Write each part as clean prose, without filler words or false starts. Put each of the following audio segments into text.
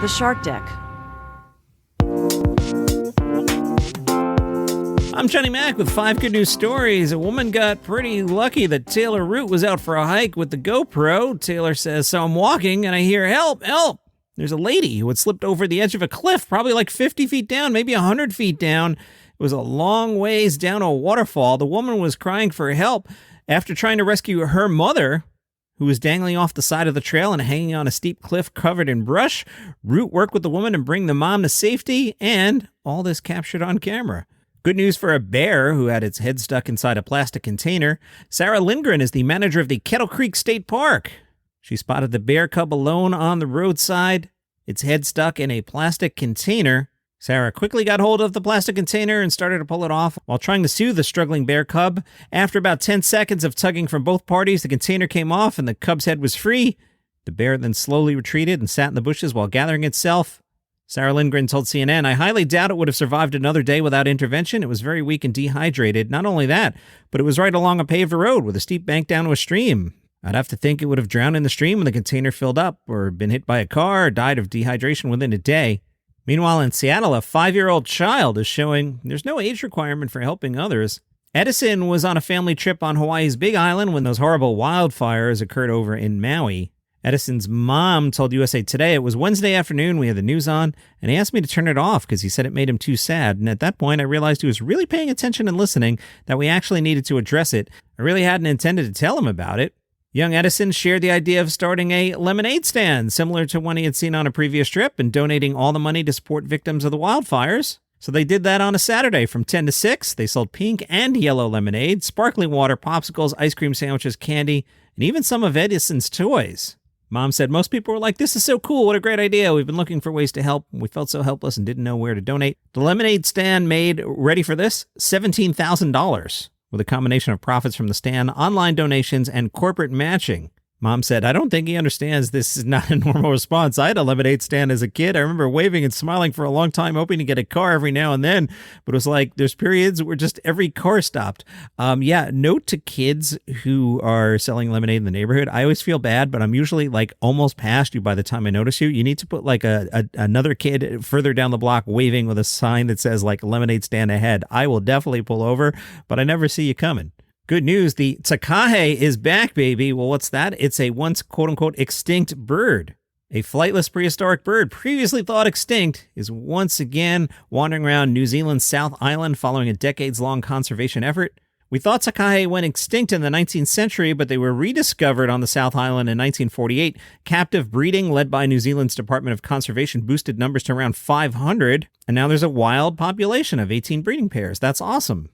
The Shark Deck. I'm Johnny Mac with 5 good news stories. A woman got pretty lucky that Taylor Root was out for a hike with the GoPro. Taylor says, so I'm walking and I hear, help, help. There's a lady who had slipped over the edge of a cliff, probably like 50 feet down, maybe 100 feet down. It was a long ways down a waterfall. The woman was crying for help after trying to rescue her mother, who was dangling off the side of the trail and hanging on a steep cliff covered in brush. Root worked with the woman to bring the mom to safety, and all this captured on camera. Good news for a bear who had its head stuck inside a plastic container. Sarah Lindgren is the manager of the Kettle Creek State Park. She spotted the bear cub alone on the roadside, its head stuck in a plastic container. Sarah quickly got hold of the plastic container and started to pull it off while trying to soothe the struggling bear cub. After about 10 seconds of tugging from both parties, the container came off and the cub's head was free. The bear then slowly retreated and sat in the bushes while gathering itself. Sarah Lindgren told CNN, I highly doubt it would have survived another day without intervention. It was very weak and dehydrated. Not only that, but it was right along a paved road with a steep bank down to a stream. I'd have to think it would have drowned in the stream when the container filled up, or been hit by a car, or died of dehydration within a day. Meanwhile, in Seattle, a 5-year-old child is showing there's no age requirement for helping others. Edison was on a family trip on Hawaii's Big Island when those horrible wildfires occurred over in Maui. Edison's mom told USA Today it was Wednesday afternoon, we had the news on, and he asked me to turn it off because he said it made him too sad. And at that point, I realized he was really paying attention and listening, that we actually needed to address it. I really hadn't intended to tell him about it. Young Edison shared the idea of starting a lemonade stand, similar to one he had seen on a previous trip, and donating all the money to support victims of the wildfires. So they did that on a Saturday from 10 to 6. They sold pink and yellow lemonade, sparkling water, popsicles, ice cream sandwiches, candy, and even some of Edison's toys. Mom said most people were like, this is so cool. What a great idea. We've been looking for ways to help. We felt so helpless and didn't know where to donate. The lemonade stand made, ready for this, $17,000 with a combination of profits from the stand, online donations, and corporate matching. Mom said, I don't think he understands this is not a normal response. I had a lemonade stand as a kid. I remember waving and smiling for a long time, hoping to get a car every now and then. But it was like there's periods where just every car stopped. Note to kids who are selling lemonade in the neighborhood. I always feel bad, but I'm usually like almost past you by the time I notice you. You need to put like another kid further down the block waving with a sign that says like lemonade stand ahead. I will definitely pull over, but I never see you coming. Good news, the takahe is back, baby. Well, what's that? It's a once quote-unquote extinct bird. A flightless prehistoric bird previously thought extinct is once again wandering around New Zealand's South Island following a decades-long conservation effort. We thought takahe went extinct in the 19th century, but they were rediscovered on the South Island in 1948. Captive breeding, led by New Zealand's Department of Conservation, boosted numbers to around 500, and now there's a wild population of 18 breeding pairs. That's awesome.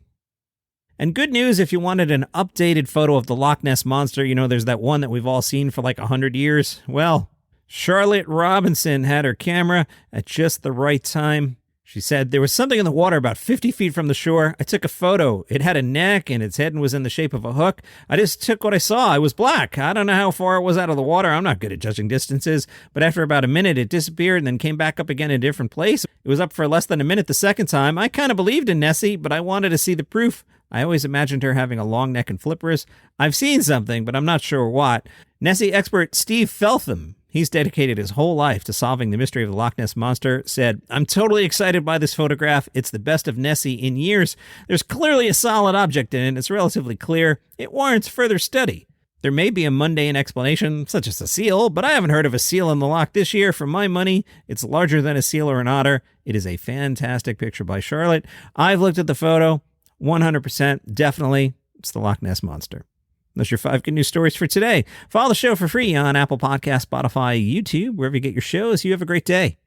And good news if you wanted an updated photo of the Loch Ness Monster. You know, there's that one that we've all seen for like 100 years. Well, Charlotte Robinson had her camera at just the right time. She said, there was something in the water about 50 feet from the shore. I took a photo. It had a neck and its head was in the shape of a hook. I just took what I saw. It was black. I don't know how far it was out of the water. I'm not good at judging distances. But after about a minute, it disappeared and then came back up again in a different place. It was up for less than a minute the second time. I kind of believed in Nessie, but I wanted to see the proof. I always imagined her having a long neck and flippers. I've seen something, but I'm not sure what. Nessie expert Steve Feltham, he's dedicated his whole life to solving the mystery of the Loch Ness Monster, said, I'm totally excited by this photograph. It's the best of Nessie in years. There's clearly a solid object in it. It's relatively clear. It warrants further study. There may be a mundane explanation, such as a seal, but I haven't heard of a seal in the loch this year. For my money, it's larger than a seal or an otter. It is a fantastic picture by Charlotte. I've looked at the photo. 100%, definitely, it's the Loch Ness Monster. Those are your 5 good news stories for today. Follow the show for free on Apple Podcasts, Spotify, YouTube, wherever you get your shows. You have a great day.